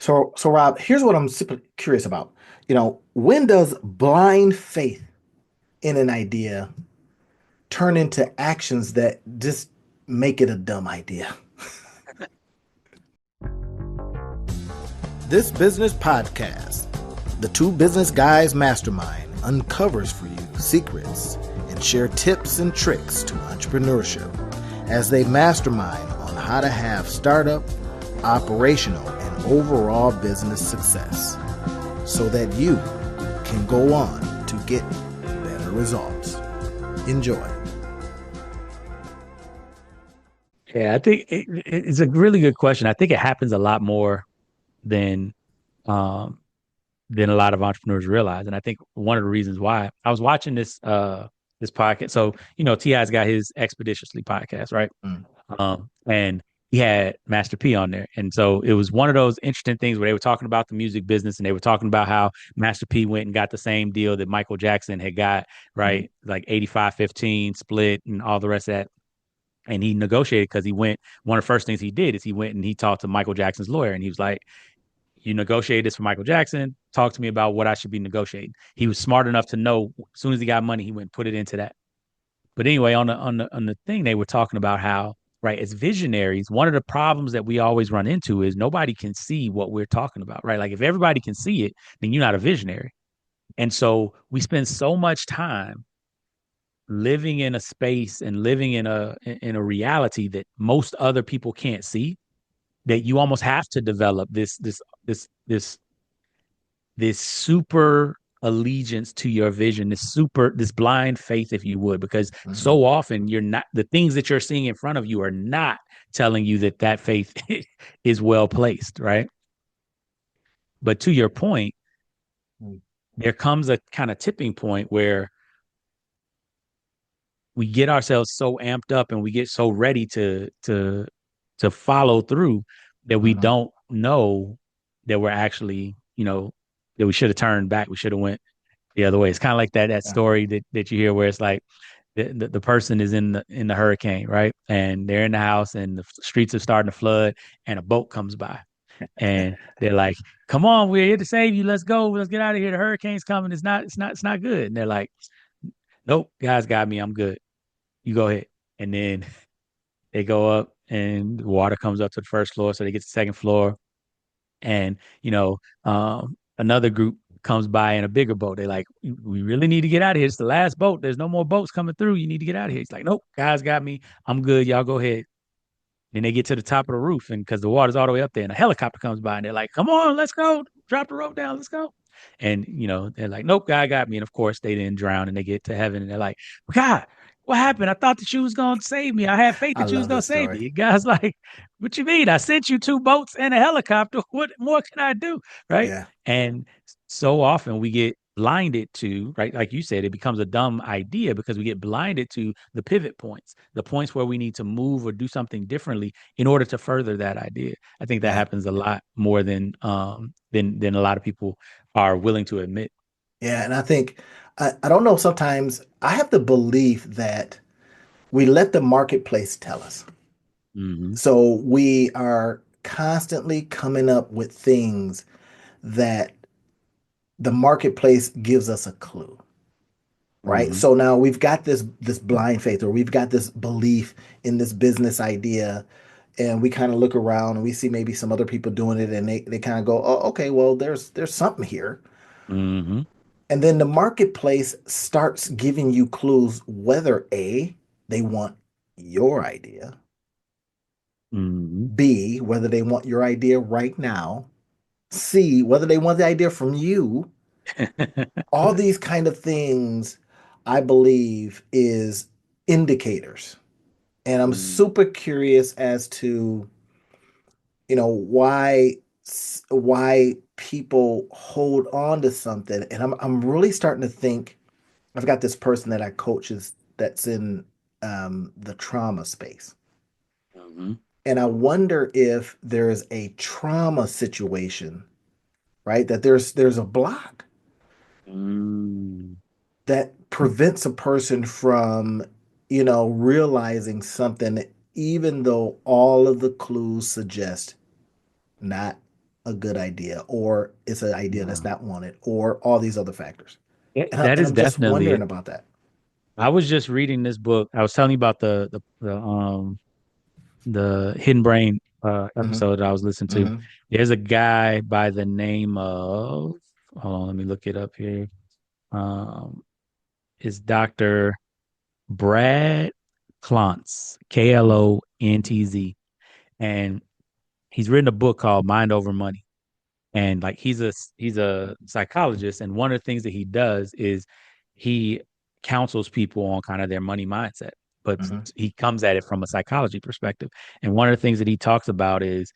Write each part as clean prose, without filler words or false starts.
So Rob, here's what I'm super curious about. When does blind faith in an idea turn into actions that just make it a dumb idea? This business podcast, the Two Business Guys Mastermind, uncovers for you secrets and share tips and tricks to entrepreneurship as they mastermind on how to have startup, operational, and overall business success so that you can go on to get better results. Enjoy. Yeah, I think it's a really good question. I think it happens a lot more than um, than a lot of entrepreneurs realize. And I think one of the reasons why I was watching this podcast. So, T.I.'s got his Expeditiously podcast, right? Mm. And he had Master P on there. And so it was one of those interesting things where they were talking about the music business and they were talking about how Master P went and got the same deal that Michael Jackson had got, Mm. right? Like 85-15 split and all the rest of that. And he negotiated because one of the first things he did is he went and he talked to Michael Jackson's lawyer and he was like, you negotiated this for Michael Jackson. Talk to me about what I should be negotiating. He was smart enough to know as soon as he got money, he went and put it into that. But anyway, on the thing, they were talking about how, right, as visionaries, one of the problems that we always run into is nobody can see what we're talking about, right? Like if everybody can see it, then you're not a visionary. And so we spend so much time living in a space and living in a reality that most other people can't see, that you almost have to develop this super allegiance to your vision, this blind faith, if you would, because Mhm. so often you're not, the things that you're seeing in front of you are not telling you that faith is well placed, right? But to your point, Mm. there comes a kind of tipping point where we get ourselves so amped up and we get so ready to follow through that we Mhm. don't know that we're actually, that we should have turned back. We should have went the other way. It's kind of like that Yeah. story that you hear where it's like the person is in the hurricane, right? And they're in the house and the streets are starting to flood and a boat comes by. And they're like, "Come on, we're here to save you. Let's go. Let's get out of here. The hurricane's coming. It's not good." And they're like, "Nope, guys got me. I'm good. You go ahead." And then they go up and the water comes up to the first floor. So they get to the second floor. And, another group comes by in a bigger boat. They're like, "We really need to get out of here. It's the last boat. There's no more boats coming through. You need to get out of here." He's like, "Nope, guys got me. I'm good. Y'all go ahead." Then they get to the top of the roof, and because the water's all the way up there, and a helicopter comes by, and they're like, "Come on, let's go. Drop the rope down. Let's go." And they're like, "Nope, guy got me." And of course, they didn't drown, and they get to heaven, and they're like, "God, what happened? I thought that you was gonna save me. I had faith I that you was love gonna this save story. me." The guy's like, "What you mean? I sent you two boats and a helicopter. What more can I do?" Right? Yeah. And so often we get blinded to, right, like you said, it becomes a dumb idea because we get blinded to the pivot points, the points where we need to move or do something differently in order to further that idea. I think that Yeah. happens a lot more than a lot of people are willing to admit. Yeah. And I think, I don't know, sometimes I have the belief that we let the marketplace tell us. Hmm. So we are constantly coming up with things that the marketplace gives us a clue, right? Hmm. So now we've got this blind faith, or we've got this belief in this business idea, and we kind of look around and we see maybe some other people doing it, and they kind of go, "Oh, okay, well, there's something here." Hmm. And then the marketplace starts giving you clues whether A, they want your idea, Hmm. B, whether they want your idea right now, C, whether they want the idea from you. All these kind of things, I believe, is indicators. And I'm super curious as to, why people hold on to something. And I'm really starting to think, I've got this person that I coach that's in the trauma space. Hmm. And I wonder if there's a trauma situation, right? That there's a block Hmm. that prevents a person from, realizing something, even though all of the clues suggest not a good idea, or it's an idea that's No. not wanted, or all these other factors. That And is I'm just definitely wondering it. about that. I was just reading this book. I was telling you about the Hidden Brain Hmm. episode that I was listening to. Hmm. There's a guy by the name of, hold on, let me look it up here. Um, is Dr. Brad Klontz, Klontz, and he's written a book called Mind Over Money. And like he's a psychologist, and one of the things that he does is he counsels people on kind of their money mindset, but Hmm. he comes at it from a psychology perspective. And one of the things that he talks about is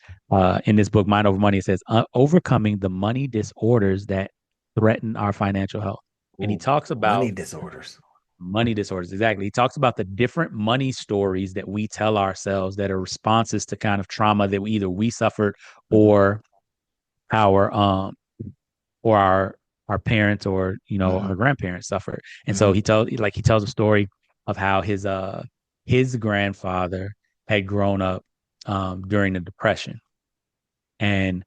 in this book Mind Over Money, it says overcoming the money disorders that threaten our financial health. And he Ooh, talks about money disorders. money disorders. Exactly. He talks about the different money stories that we tell ourselves that are responses to kind of trauma that either we suffered Hmm. or our or our parents or our Hmm. grandparents suffered. And so Hmm. he tells a story of how his grandfather had grown up during the Depression. And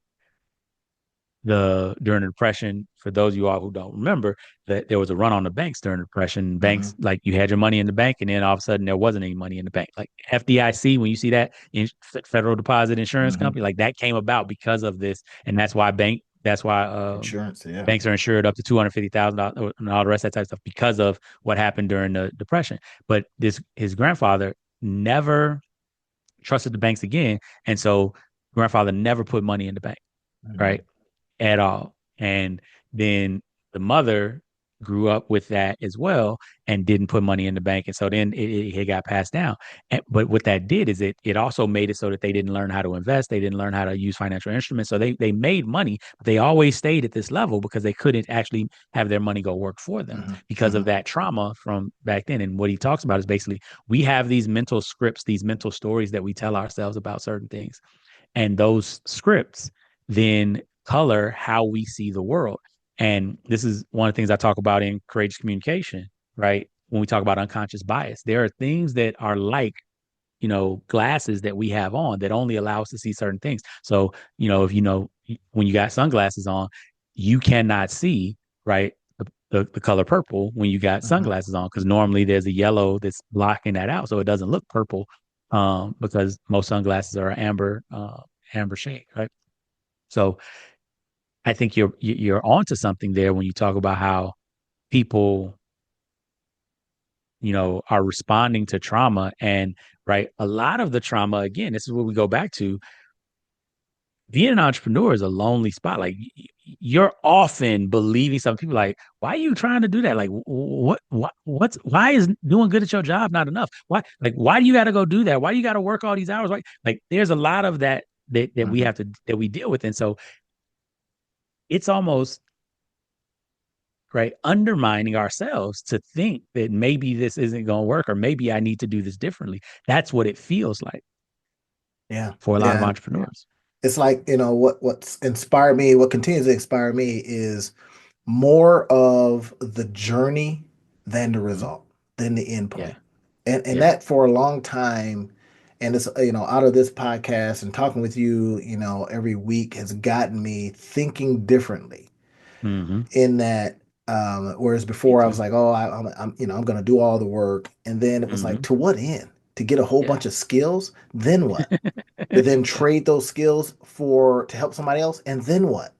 the during the Depression, for those of you all who don't remember, that there was a run on the banks during the Depression. Hmm. Banks, like, you had your money in the bank, and then all of a sudden there wasn't any money in the bank. Like FDIC, when you see that in Federal Deposit Insurance Hmm. Company, like that came about because of this, and that's why Insurance, yeah. banks are insured up to $250,000 and all the rest of that type of stuff because of what happened during the Depression. But this his grandfather never trusted the banks again, and so grandfather never put money in the bank, Hmm. right? At all. And then the mother grew up with that as well and didn't put money in the bank. And so then it got passed down. But what that did is it also made it so that they didn't learn how to invest. They didn't learn how to use financial instruments. So they made money, but they always stayed at this level because they couldn't actually have their money go work for them Hmm. because of Hmm. that trauma from back then. And what he talks about is basically we have these mental scripts, these mental stories that we tell ourselves about certain things. And those scripts then color how we see the world. And this is one of the things I talk about in courageous communication, right? When we talk about unconscious bias, there are things that are like, glasses that we have on that only allow us to see certain things. So, if when you got sunglasses on, you cannot see, right? The color purple when you got Hmm. sunglasses on, because normally there's a yellow that's blocking that out. So it doesn't look purple because most sunglasses are amber shade, right? So I think you're onto something there when you talk about how people, are responding to trauma. And right, a lot of the trauma, again, this is what we go back to. Being an entrepreneur is a lonely spot. Like you're often believing some people like, why are you trying to do that? Like why is doing good at your job not enough? Why do you got to go do that? Why do you got to work all these hours? Like there's a lot of that we Hmm. have to that we deal with. And so it's almost right undermining ourselves to think that maybe this isn't going to work or maybe I need to do this differently. That's what it feels like Yeah. for a lot of Yeah. entrepreneurs. It's like, what's inspired me, what continues to inspire me is more of the journey than the Mm-hmm. result, than the end Yeah. point. And Yeah. that for a long time, and it's, out of this podcast and talking with you, every week has gotten me thinking differently Mm-hmm. in that, whereas Me before I was too. like, oh, I'm going to do all the work. And then it was like, Mm-hmm. to what end? To get a whole Yeah. bunch of skills? Then what? To then trade those skills to help somebody else? And then what?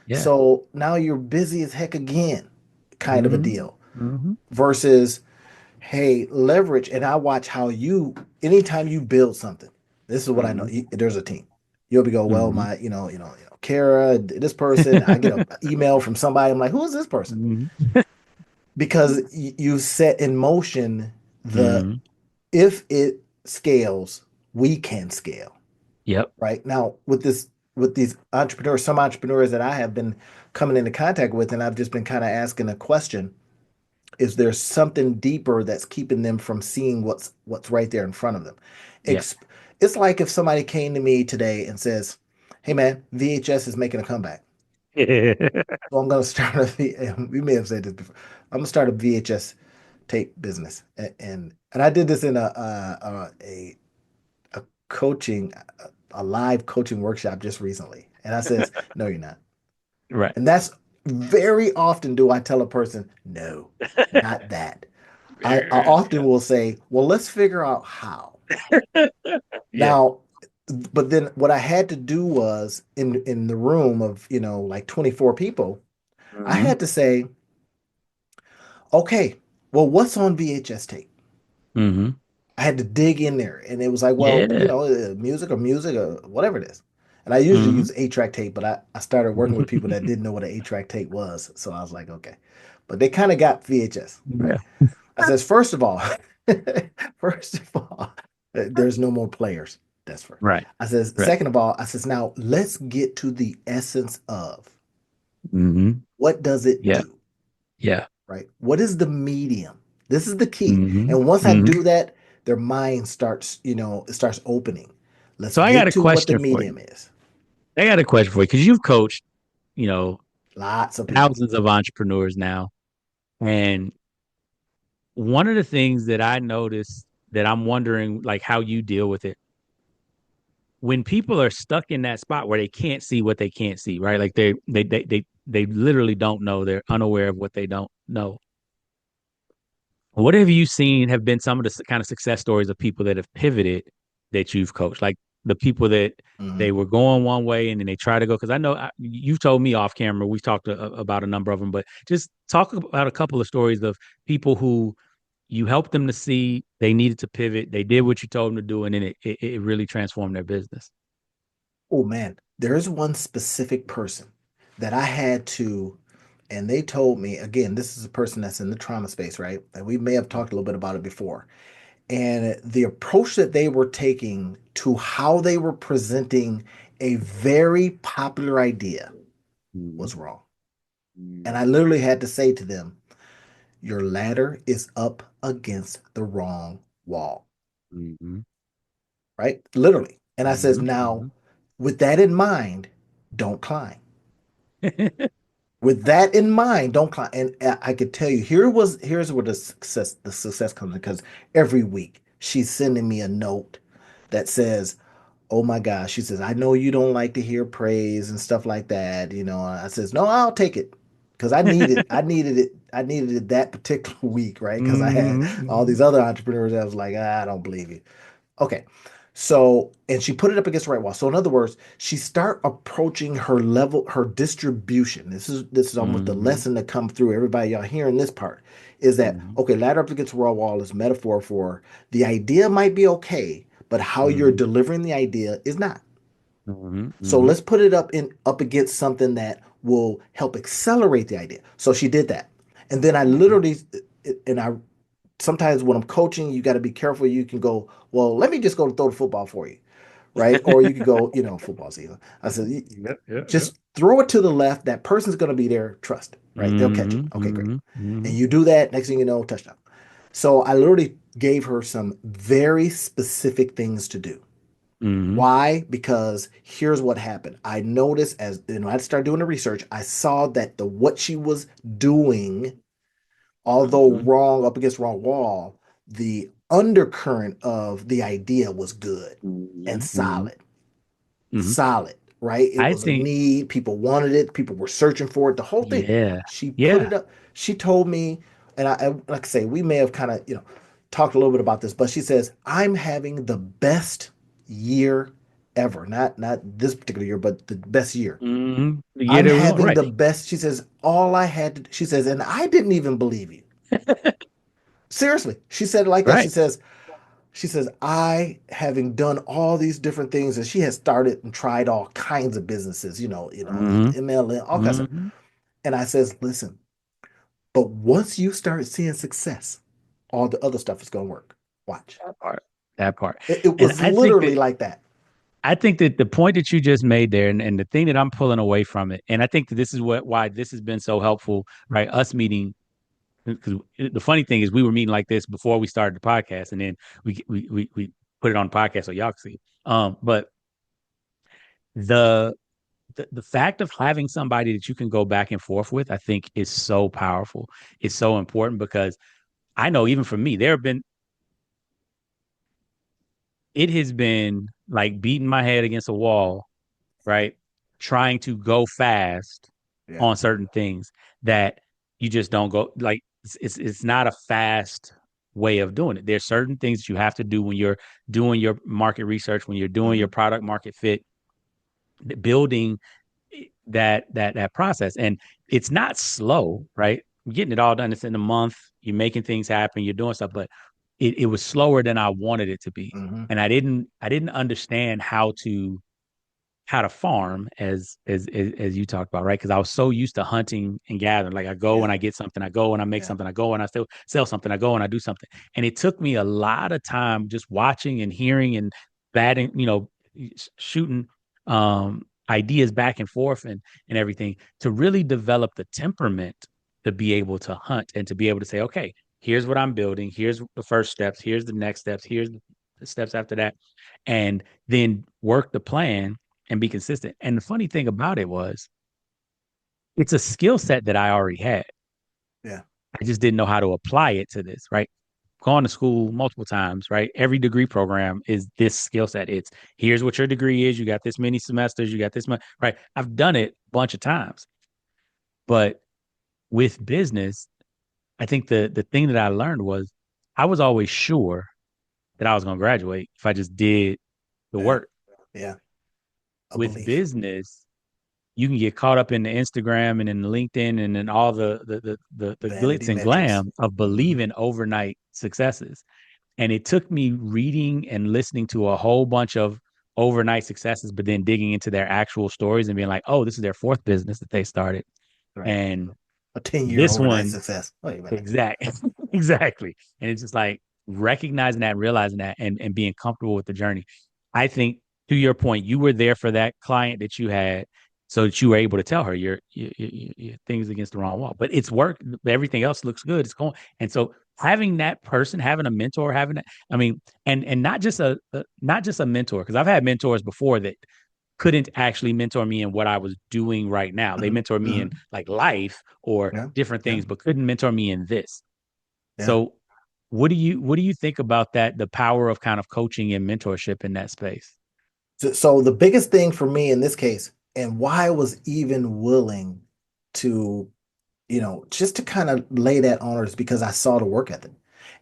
Yeah. So now you're busy as heck again, kind of a Mm-hmm. deal. Mm-hmm. Versus, hey, leverage. And I watch how anytime you build something, this is what I know. Mm-hmm. There's a team. You'll be go, well, Mm-hmm. my, Kara, this person. I get an email from somebody. I'm like, who is this person? Mm-hmm. Because you set in motion the Mm-hmm. if it scales, we can scale. Yep. Right now with these entrepreneurs, some entrepreneurs that I have been coming into contact with, and I've just been kind of asking a question: is there something deeper that's keeping them from seeing what's right there in front of them? Yep. Ex- it's like if somebody came to me today and says, "Hey man, VHS is making a comeback, so I'm going to start we may have said this before. I'm going to start a VHS tape business, and I did this in a coaching, a live coaching workshop just recently. And I says, no, you're not. Right. And that's very often do I tell a person, no, not that. I often will say, well, let's figure out how. Yeah. Now, but then what I had to do was in the room of, like 24 people, I Hmm. had to say, okay, well, what's on VHS tape? Hmm. I had to dig in there, and it was like, well, Yeah. music or whatever it is. And I usually Hmm. use 8-track tape, but I started working with people that didn't know what an 8-track tape was, so I was like, okay. But they kind of got VHS, right? Yeah. I says, first of all, first of all, there's no more players. That's first. Right. I says, Right. second of all, I says, now let's get to the essence of Hmm. what does it Yeah. do, Yeah. right? What is the medium? This is the key. Hmm. And once I Hmm. do that, their mind starts, it starts opening. Let's So I got get a to what the question for you. medium is. I got a question for you because you've coached, you know, Lots of people. thousands of entrepreneurs now. And one of the things that I noticed that I'm wondering like how you deal with it when people are stuck in that spot where they can't see what they can't see, right? Like they literally don't know. They're unaware of what they don't know. What have you seen have been some of the kind of success stories of people that have pivoted that you've coached? Like the people that Mhm. they were going one way and then they try to go. Because I know you've told me off camera, we've talked about a number of them, but just talk about a couple of stories of people who you helped them to see they needed to pivot. They did what you told them to do, and then it really transformed their business. Oh man, there is one specific person that I had to, and they told me, again, this is a person that's in the trauma space, right? And we may have talked a little bit about it before. And the approach that they were taking to how they were presenting a very popular idea Mm-hmm. was wrong. And I literally had to say to them, your ladder is up against the wrong wall, Mm-hmm. right? Literally. And I says, now, Mm-hmm. with that in mind, don't climb. Mm-hmm. With that in mind, don't climb. And I could tell you, here's where the success comes in because every week she's sending me a note that says, oh my gosh, she says, I know you don't like to hear praise and stuff like that. I says, no, I'll take it. Because I needed it that particular week, right? Because I had all Mm-hmm. these other entrepreneurs that was like, I don't believe you. Okay. So, and she put it up against the right wall. So in other words, she start approaching her level, her distribution. This is almost the Mm-hmm. lesson that come through everybody y'all hearing this part is that Mm-hmm. okay, ladder up against the raw wall is metaphor for the idea might be okay, but how you're Mm-hmm. delivering the idea is not. Mm-hmm. So Mm-hmm. let's put it up against something that will help accelerate the idea. So she did that. And then I literally and I sometimes when I'm coaching, you got to be careful. You can go, well, let me just go throw the football for you, right? Or you could go, football season. I said, Yeah, yeah, yeah. just throw it to the left. That person's going to be there. Trust, right? They'll catch it. Mm-hmm. Okay, great. Mm-hmm. And Mm-hmm. you do that. Next thing you know, touchdown. So I literally gave her some very specific things to do. Mm-hmm. Why? Because here's what happened. I noticed as I started doing the research, I saw that the what she was doing although Mm-hmm. wrong up against wrong wall, the undercurrent of the idea was good and Mm-hmm. solid. Mm-hmm. Solid, right? It I was a think, need. People wanted it. People were searching for it. The whole thing. yeah, She put yeah. it up. She told me, and like I say, we may have kind of, talked a little bit about this, but she says, I'm having the best year ever. Not this particular year, but the best year. Mm-hmm. The year I'm that we're going, having right. the best. She says, all I had to, she says, and I didn't even believe you. Seriously, she said it like that. Right. She says, I having done all these different things, and she has started and tried all kinds of businesses, Mm-hmm. MLM, all kinds of. Mm-hmm. And I says, listen, but once you start seeing success, all the other stuff is gonna work. Watch. That part. That part. It And was literally like that. I think that the point that you just made there and the thing that I'm pulling away from it, and I think that this is why this has been so helpful, right? Us meeting because the funny thing is we were meeting like this before we started the podcast, and then we put it on the podcast so y'all can see. But the, the fact of having somebody that you can go back and forth with, I think, is so powerful. It's so important because I know even for me, there have been it has been like beating my head against a wall, right? trying to go fast Yeah. on certain things that you just don't go like it's not a fast way of doing it. There's certain things that you have to do when you're doing your market research, when you're doing your Hmm. product market fit, building that process. And it's not slow, right? You're getting it all done. It's in a month. You're making things happen. You're doing stuff, but it was slower than I wanted it to be. Hmm. And I didn't understand how to farm as you talked about, right? Because I was so used to hunting and gathering. Like I go Yeah. and I get something, I go and I make Yeah. something, I go and I still sell something, I go and I do something. And it took me a lot of time just watching and hearing and batting, shooting ideas back and forth and everything to really develop the temperament to be able to hunt and to be able to say, okay, here's what I'm building, here's the first steps, here's the next steps, here's the steps after that, and then work the plan and be consistent. And the funny thing about it was, it's a skill set that I already had. Yeah. I just didn't know how to apply it to this, right? Gone to school multiple times, right? Every degree program is this skill set. It's here's what your degree is. You got this many semesters. You got this much, right? I've done it a bunch of times, but with business, I think the thing that I learned was I was always sure that I was going to graduate if I just did the Yeah. work. Yeah. A With belief. business, you can get caught up in the Instagram and in the LinkedIn and in all the Vanity glitz and metrics. glam of Hmm. believing overnight successes. And it took me reading and listening to a whole bunch of overnight successes, but then digging into their actual stories and being like, oh, this is their fourth business that they started. Right. And A 10-year this overnight one, success. Wait a minute. exactly. And it's just like recognizing that, realizing that, and being comfortable with the journey. I think to your point, you were there for that client that you had, so that you were able to tell her your things against the wrong wall. But it's worked. Everything else looks good. It's going. And so having that person, having a mentor, having that, I mean, and not just a mentor, because I've had mentors before that couldn't actually mentor me in what I was doing right now. They Hmm. mentor me in Hmm. like life or Yeah. different Yeah. things, but couldn't mentor me in this. Yeah. So what do you think about that? The power of kind of coaching and mentorship in that space? So the biggest thing for me in this case, and why I was even willing to, just to kind of lay that on her is because I saw the work ethic.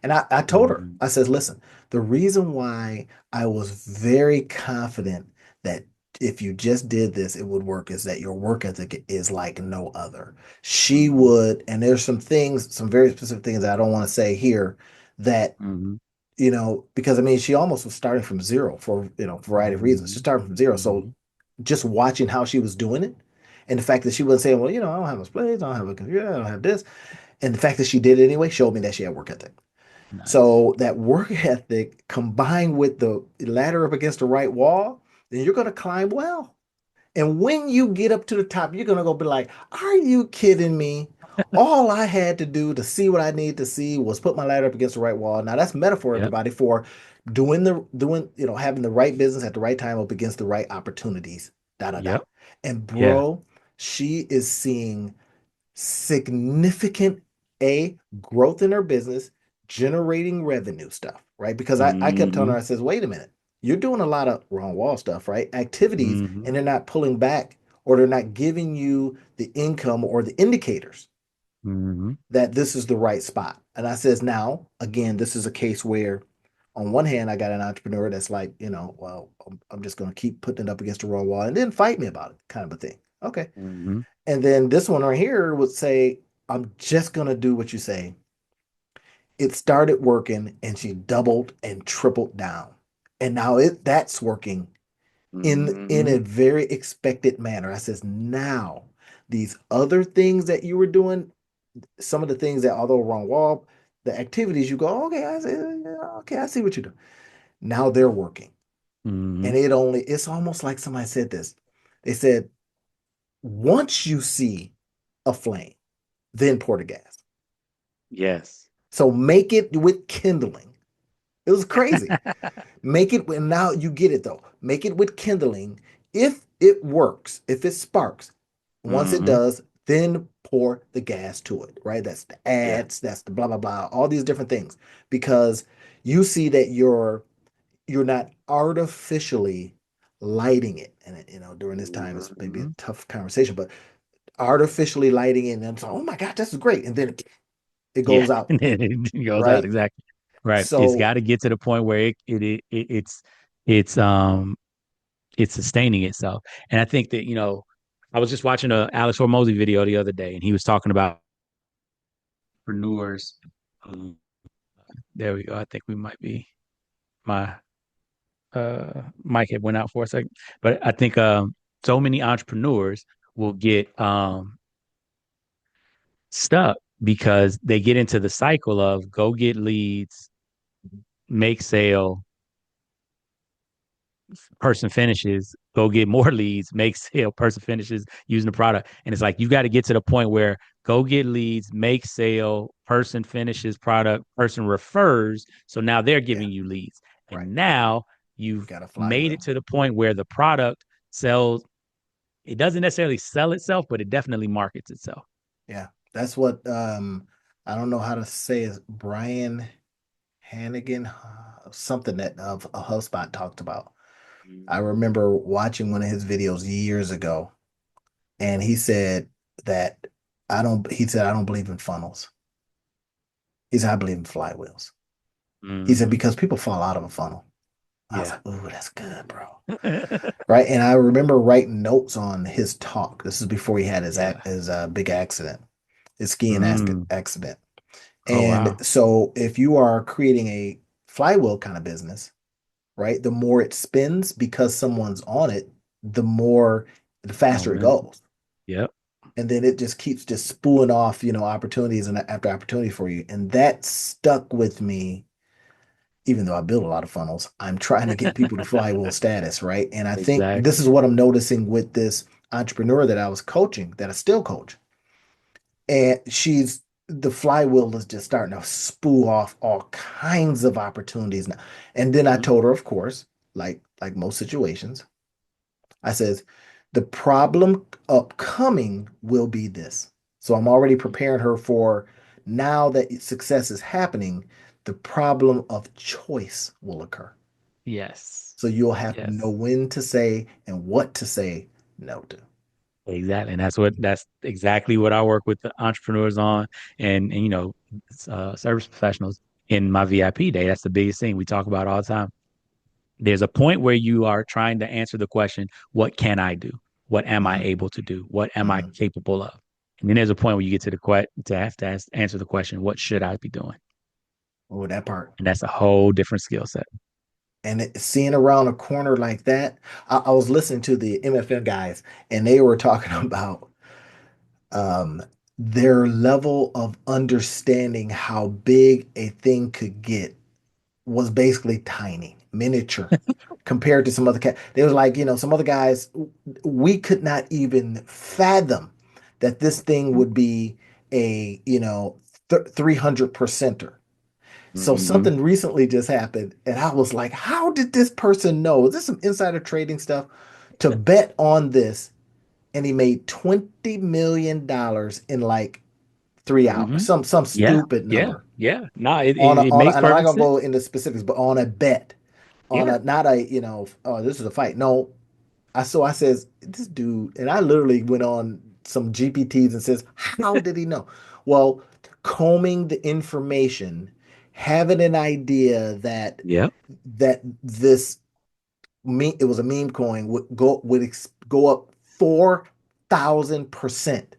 And I told her, Mm-hmm. I said, listen, the reason why I was very confident that if you just did this, it would work is that your work ethic is like no other. She Mm-hmm. would, and there's some things, some very specific things that I don't want to say here that Mm-hmm. because I mean, she almost was starting from zero for, a variety of reasons. She Mm-hmm. started from zero. So Mm-hmm. just watching how she was doing it and the fact that she wasn't saying, well, I don't have a place, I don't have a computer, I don't have this. And the fact that she did it anyway showed me that she had work ethic. Nice. So that work ethic combined with the ladder up against the right wall, then you're going to climb well. And when you get up to the top, you're gonna go be like, "Are you kidding me?" All I had to do to see what I needed to see was put my ladder up against the right wall. Now that's metaphor, Yep. everybody, for having the right business at the right time up against the right opportunities. Da da da. Yep. And Yeah. bro, she is seeing significant growth in her business, generating revenue stuff, right? Because I kept telling Mm-hmm. her, I says, wait a minute, you're doing a lot of wrong wall stuff, right? Activities, Mm-hmm. and they're not pulling back or they're not giving you the income or the indicators Mm-hmm. that this is the right spot. And I says, now, again, this is a case where on one hand, I got an entrepreneur that's like, well, I'm just going to keep putting it up against the wrong wall and then fight me about it, kind of a thing. Okay. Mm-hmm. And then this one right here would say, I'm just going to do what you say. It started working and she doubled and tripled down. And now that's working in a Mm-hmm. very expected manner. I says, now these other things that you were doing, some of the things that although wrong wall, the activities you go, okay, I say, yeah, okay, I see what you're doing. Now they're working. Mm-hmm. And it's almost like somebody said this. They said, once you see a flame, then pour the gas. Yes. So make it with kindling. It was crazy. Make it, and now you get it though. Make it with kindling. If it works, if it sparks, once it Mm-hmm. does, then pour the gas to it, right? That's the Yeah. ads, that's the blah blah blah, all these different things. Because you see that you're not artificially lighting it. And during this time, it's maybe a Mhm. tough conversation, but artificially lighting it, and it's like, oh my God, this is great. And then it Yeah, goes out, and then it goes out right? exactly. Right. It's So got to get to the point where it's it's sustaining itself. And I think that, I was just watching a Alex Hormozy video the other day, and he was talking about entrepreneurs. Um, there we go. I think we might be my mic had went out for a second, but I think so many entrepreneurs will get stuck because they get into the cycle of go get leads, make sale, person finishes, go get more leads, make sale, person finishes using the product. And it's like you got to get to the point where go get leads, make sale, person finishes product, person refers. So now they're yeah, giving you leads. right. And now You you've got a made it flywheel. to the point where the product sells. It doesn't necessarily sell itself, but it definitely markets itself. Yeah, that's what I don't know how to say it. Brian Hannigan, something that of a HubSpot talked about. I remember watching one of his videos years ago, and he said that he said, I don't believe in funnels. He said, I believe in flywheels. He said, Mm-hmm. because people fall out of a funnel. I was Yeah. like, ooh, that's good, bro. Right. And I remember writing notes on his talk. This is before he had Yeah. his big accident, his skiing Mm. accident. Oh And wow. so if you are creating a flywheel kind of business, right, the more it spins because someone's on it, the faster it Momentum. goes. Yep. And then it just keeps just spooling off, opportunities and after opportunity for you. And that stuck with me, even though I build a lot of funnels. I'm trying to get people to flywheel status, right? And I think this is Exactly. what I'm noticing with this entrepreneur that I was coaching, that I still coach. And the flywheel is just starting to spool off all kinds of opportunities now. And then I Mhm. told her, of course, like most situations, I says, the problem upcoming will be this. So I'm already preparing her for now that success is happening, the problem of choice will occur. Yes. So you'll have to know Yes. when to say and what to say no to. Exactly. And that's exactly what I work with the entrepreneurs on and service professionals in my VIP day. That's the biggest thing we talk about all the time. There's a point where you are trying to answer the question, what can I do? What am I Mm-hmm. able to do? What am I Mm-hmm. capable of? And then there's a point where you get to the to have to answer the question, what should I be doing? Oh, that part. And that's a whole different skill set. And seeing around a corner like that, I was listening to the MFM guys, and they were talking about um, their level of understanding how big a thing could get was basically tiny, miniature, compared to some other cat. They was like, some other guys, we could not even fathom that this thing would be a, 300 percenter. So Mm-hmm. something recently just happened, and I was like, how did this person know? Is this some insider trading stuff to bet on this? And he made $20 million in like 3 hours. Mm-hmm. Some Yeah. stupid Yeah. number Yeah. No, on it on makes and I'm not perfect gonna sense. go into specifics, but on a bet, on Yeah. a not a oh, this is a fight. No, I says this dude, and I literally went on some GPTs and says, how did he know? Well, combing the information, having an idea that Yep. this it was a meme coin would go up 4,000%,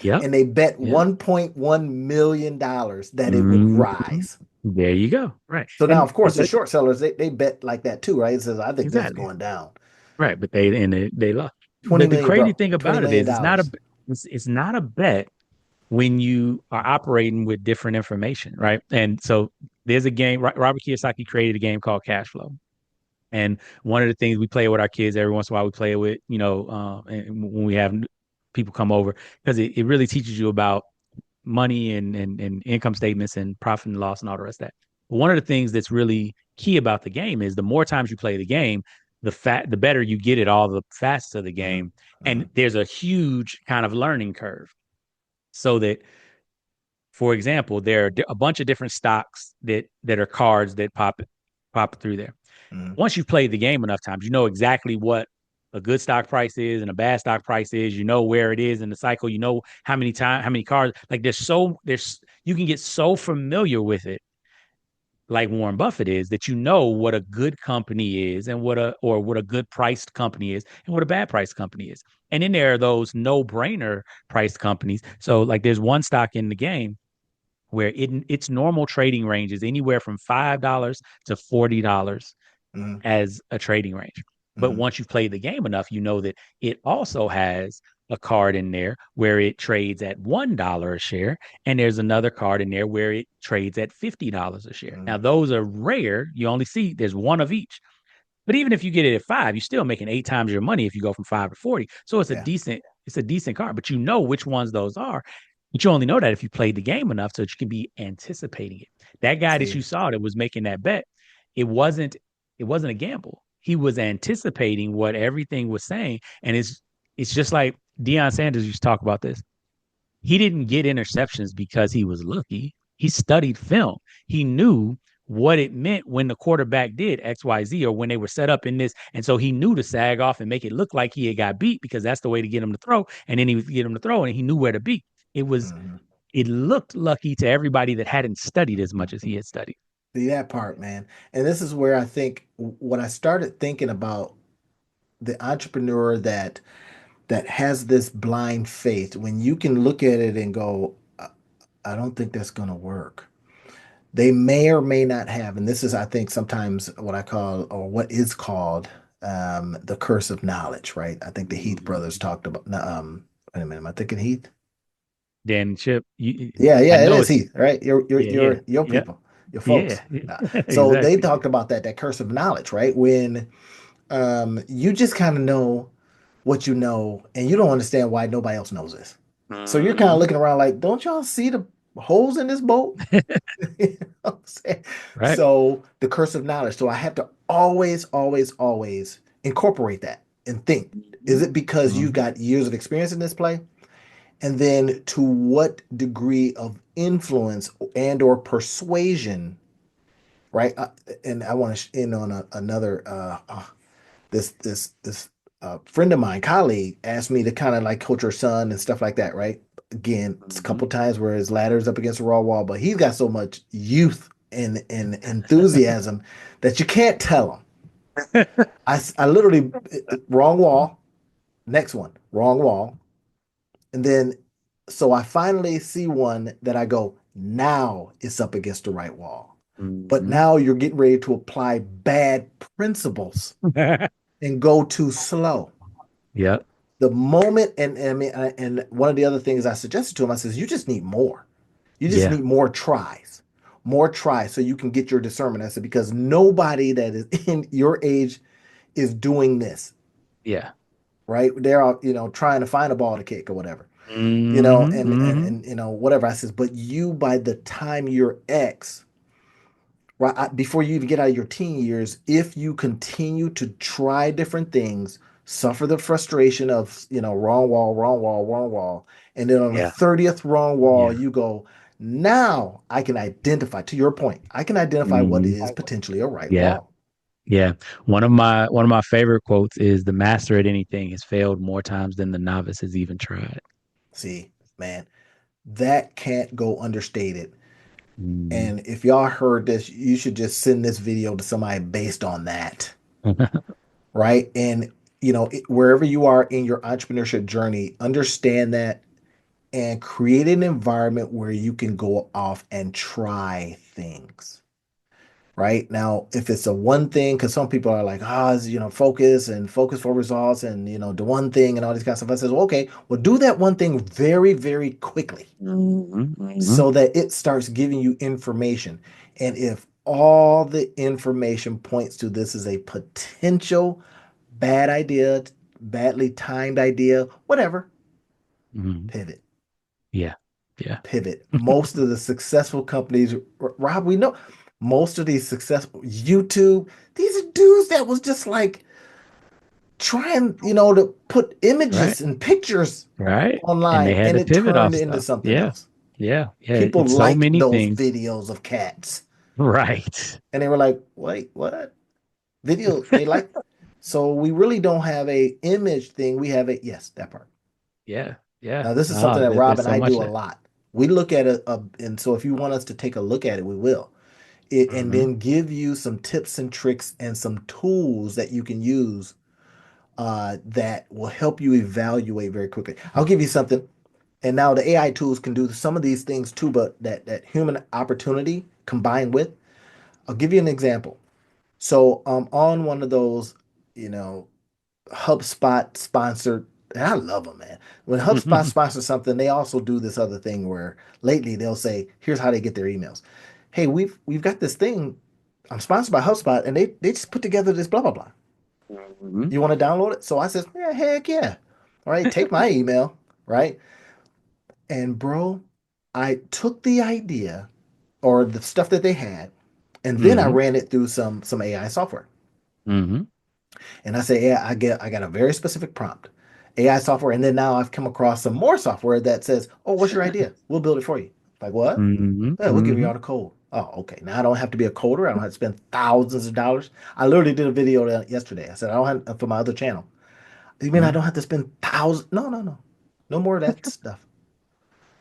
Yep. and they bet Yep. $1.1 million that it would Mm-hmm. rise. There you go. Right. So now, And of course, the but short sellers they bet like that too, right? It says I think this is exactly. going down. Right. But they lost. 20 The million, crazy bro. thing 20 about it million is dollars. it's not a bet when you are operating with different information, right? And so there's a game, Robert Kiyosaki created a game called Cash Flow. And one of the things we play with our kids every once in a while, we play with, and when we have people come over, because it really teaches you about money and income statements and profit and loss and all the rest of that. But one of the things that's really key about the game is the more times you play the game, the better you get it, all the faster the Mhm, game. And mhm, there's a huge kind of learning curve. So that, for example, there are a bunch of different stocks that are cards that pop through there. Mm-hmm. Once you've played the game enough times, you know exactly what a good stock price is and a bad stock price is. You know where it is in the cycle. You know how many cars. Like there's you can get so familiar with it, like Warren Buffett is, that you know what a good company is and what a good priced company is and what a bad priced company is. And then there are those no brainer priced companies. So like there's one stock in the game where its normal trading range is anywhere from $5 to $40 Mm-hmm. as a trading range. But Mm-hmm. once you've played the game enough, you know that it also has a card in there where it trades at $1 a share, and there's another card in there where it trades at $50 a share. Mm-hmm. Now, those are rare. You only see there's one of each. But even if you get it at five, you're still making 8 times your money if you go from 5 to 40. So Yeah. it's a decent card, but you know which ones those are. But you only know that if you played the game enough so that you can be anticipating it. That guy that See. you saw that was making that bet, it wasn't it wasn't a gamble. He was anticipating what everything was saying. And it's just like Deion Sanders used to talk about this. He didn't get interceptions because he was lucky. He studied film. He knew what it meant when the quarterback did XYZ or when they were set up in this. And so he knew to sag off and make it look like he had got beat because that's the way to get him to throw. And then he would get him to throw and he knew where to be. It was, Mm-hmm. it looked lucky to everybody that hadn't studied as much as he had studied. See that part, man. And this is where I think when I started thinking about the entrepreneur that has this blind faith, when you can look at it and go, I don't think that's going to work. They may or may not have, and this is, I think, sometimes what I call, or what is called, the curse of knowledge, right? I think the Heath brothers talked about, wait a minute, am I thinking Heath? Dan Chip, Yeah, I yeah, it know is it's, Heath, right? yeah, yeah, Your yeah, people, your yeah, folks. So they exactly. talked about that curse of knowledge, right? When you just kind of know what you know, and you don't understand why nobody else knows this. So you're kind of Mhm. looking around like, don't y'all see the holes in this boat? You know what I'm saying? Right. So the curse of knowledge. So I have to always, always, always incorporate that and think, is Mhm. it because you've Mhm. got years of experience in this play? And then to what degree of influence and or persuasion, right? And I want to end on another this friend of mine, colleague, asked me to kind of like coach her son and stuff like that, right? Again, it's a couple Mhm. times where his ladder's up against a raw wall, but he's got so much youth and enthusiasm that you can't tell him. I literally wrong wall, next one, wrong wall, and then so I finally see one that I go, now it's up against the right wall. But Mhm. now you're getting ready to apply bad principles and go too slow. Yep. The moment, and I mean, and one of the other things I suggested to him, I says, you just need more. You just Yeah. need more tries, so you can get your discernment. I said because nobody that is in your age is doing this, Yeah. right? They're out, trying to find a ball to kick or whatever, Mhm. Mhm. and whatever. I says, but you by the time you're X, right, before you even get out of your teen years, if you continue to try different things, suffer the frustration of, wrong wall, wrong wall, wrong wall, and then on the Yeah. 30th wrong wall, Yeah. you go, now I can identify, to your point, I can identify what Mhm. is potentially a right Yeah. wall. Yeah. One of my favorite quotes is the master at anything has failed more times than the novice has even tried. See, man, that can't go understated. Mhm. And if y'all heard this, you should just send this video to somebody based on that, right? And wherever you are in your entrepreneurship journey, understand that and create an environment where you can go off and try things. Right now, if it's a one thing, because some people are like, focus and focus for results and, the one thing and all these kinds of stuff. I says, well, okay, well, do that one thing very, very quickly Mhm. Mhm. so that it starts giving you information. And if all the information points to this is a potential bad idea, badly timed idea, whatever, Mhm. pivot. Yeah. Yeah. Pivot. Most of the successful companies, Rob, we know most of these successful YouTube, these are dudes that was just like trying, to put Right. images and pictures Right. And they online had and to it pivot turned off into stuff. something Yeah. else. Yeah. Yeah. People It's so liked many those things. videos of cats Right. and they were like, wait, what? Video, they like. So we really don't have a image thing. We have a yes, that part. Yeah, yeah. Now this is something No, that Rob there's and so I much do a there. lot. We look at it, and so if you want us to take a look at it, we will. And Hmm. then give you some tips and tricks and some tools that you can use that will help you evaluate very quickly. I'll give you something. And now the AI tools can do some of these things too, but that human opportunity combined with, I'll give you an example. So on one of those, you know, HubSpot sponsored, and I love them, man. When HubSpot sponsors something, they also do this other thing where lately they'll say, here's how they get their emails. Hey, we've got this thing. I'm sponsored by HubSpot, and they just put together this blah blah blah. Hmm. You want to download it? So I said, yeah, heck yeah. All right, take my email, right? And bro, I took the idea or the stuff that they had, and then I Hmm. ran it through some AI software. Hmm. And I say, yeah, I got a very specific prompt, AI software, and then now I've come across some more software that says, oh, what's your idea? We'll build it for you. Like what? Hmm. Yeah, we'll give you Hmm. all the code. Oh, okay. Now I don't have to be a coder. I don't have to spend thousands of dollars. I literally did a video yesterday. I said I don't have for my other channel. You mean I don't have to spend thousands? No, no, no, no more of that stuff.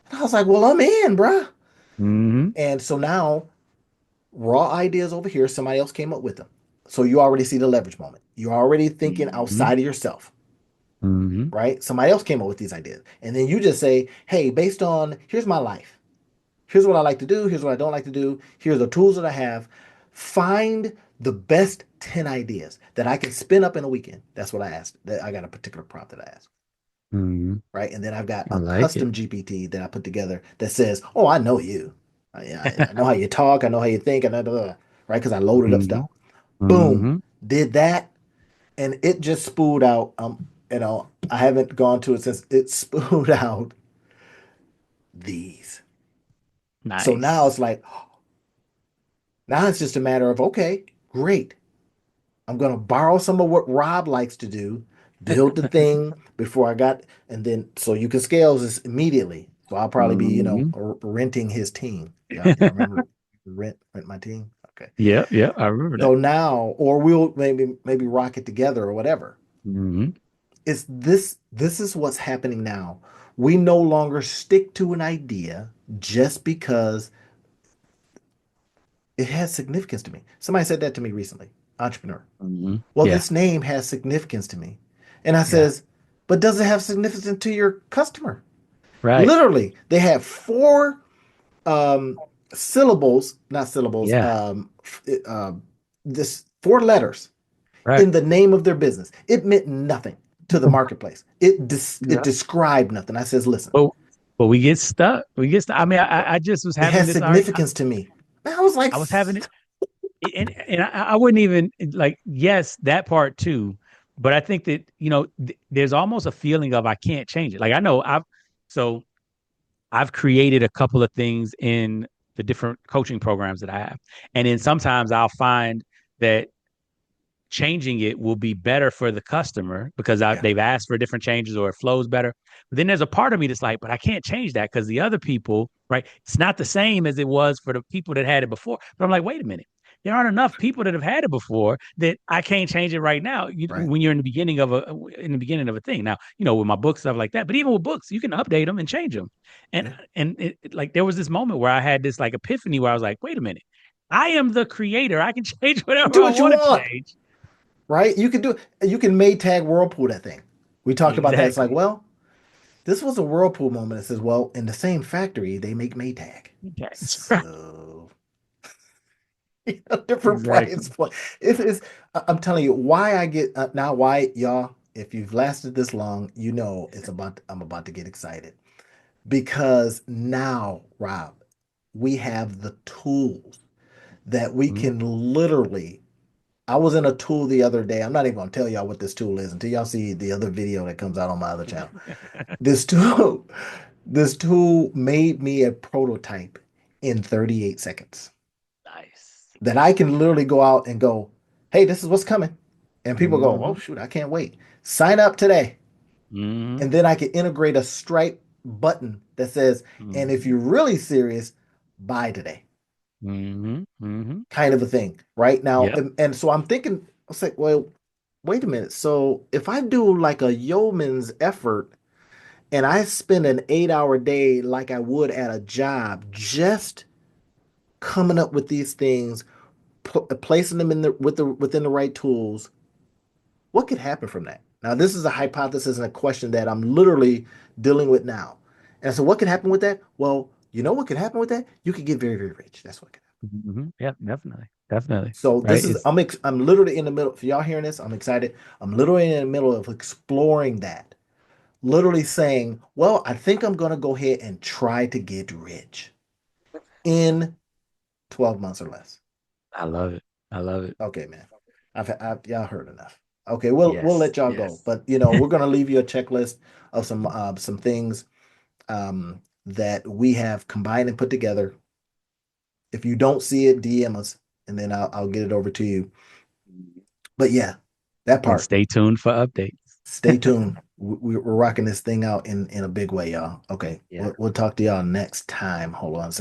And I was like, well, I'm in, bruh. Hmm. And so now raw ideas over here, somebody else came up with them. So you already see the leverage moment. You're already thinking Hmm. outside of yourself, Hmm. right? Somebody else came up with these ideas. And then you just say, hey, based on here's my life. Here's what I like to do. Here's what I don't like to do. Here's the tools that I have. Find the best 10 ideas that I can spin up in a weekend. That's what I asked. I got a particular prompt that I asked. Hmm. Right. And then I've got I a like it. custom GPT that I put together that says, oh, I know you. I know how you talk. I know how you think. And blah, blah, blah, right. Because I loaded up Hmm. stuff. Boom. Hmm. Did that. And it just spooled out. I haven't gone to it since it spooled out these. So now Nice. it's like, now it's just a matter of, okay, great. I'm going to borrow some of what Rob likes to do, build the thing before I got, and then so you can scale this immediately. So I'll probably be, Hmm. renting his team. Y'all remember rent my team? Okay. Yeah, yeah, I remember that. So now, or we'll maybe rock it together or whatever. Hmm. This is what's happening now. We no longer stick to an idea just because it has significance to me. Somebody said that to me recently, entrepreneur. Hmm. Well, Yeah, this name has significance to me. And I yeah, says, but does it have significance to your customer? right. Literally, they have four um, syllables, not syllables, Yeah, this four letters right. in the name of their business. It meant nothing to the marketplace. It Yeah. described nothing. I says, listen, But but we get stuck. We get stuck. I mean, I just was it having has this argument. significance to me. And I was like, I was having it, and I wouldn't even like. Yes, that part too. But I think that there's almost a feeling of I can't change it. Like I know so I've created a couple of things in the different coaching programs that I have, and then sometimes I'll find that changing it will be better for the customer because yeah, they've asked for different changes or it flows better. But then there's a part of me that's like, but I can't change that because the other people, right? It's not the same as it was for the people that had it before. But I'm like, wait a minute. There aren't enough people that have had it before that I can't change it right now. right, When you're in the beginning of a thing. Now, with my books stuff like that. But even with books, you can update them and change them. And yeah. like there was this moment where I had this like epiphany where I was like, wait a minute. I am the creator. I can change whatever Do I what you want to want, change. right? You can Maytag Whirlpool that thing. We talked about that. It's like, Exactly. well, this was a Whirlpool moment. It says, well, in the same factory, they make Maytag. Okay. So, different price Exactly. point. I'm telling you, why I get now, why y'all, if you've lasted this long, I'm about to get excited because now, Rob, we have the tools that we Mhm. can literally. I was in a tool the other day. I'm not even gonna tell y'all what this tool is until y'all see the other video that comes out on my other channel. This tool, this tool made me a prototype in 38 seconds Nice. that I can literally go out and go, hey, this is what's coming. And people go, oh, Hmm. shoot, I can't wait. Sign up today. Hmm. And then I can integrate a Stripe button that says, and if Hmm. you're really serious, buy today, Hmm. Hmm. kind of a thing right now. Yep. And so I'm thinking, was like, well, wait a minute. So if I do like a yeoman's effort and I spend an 8 hour day like I would at a job, just coming up with these things, placing them in the within the right tools, what could happen from that? Now, this is a hypothesis and a question that I'm literally dealing with now. And so, what could happen with that? Well, you know what could happen with that? You could get very, very rich. That's what could happen. Yeah, definitely. Definitely. So Right. this is I'm literally in the middle. For y'all hearing this, I'm excited. I'm literally in the middle of exploring that. Literally saying, well, I think I'm gonna go ahead and try to get rich in 12 months or less. I love it. I love it. Okay, man. I've y'all heard enough. Okay, we'll Yes. let y'all go. Yes. But we're gonna leave you a checklist of some things that we have combined and put together. If you don't see it, DM us, and then I'll get it over to you. But yeah, that And part. stay tuned for updates. Stay tuned. We're rocking this thing out in a big way, y'all. Okay, Yeah. we'll talk to y'all next time. Hold on a second.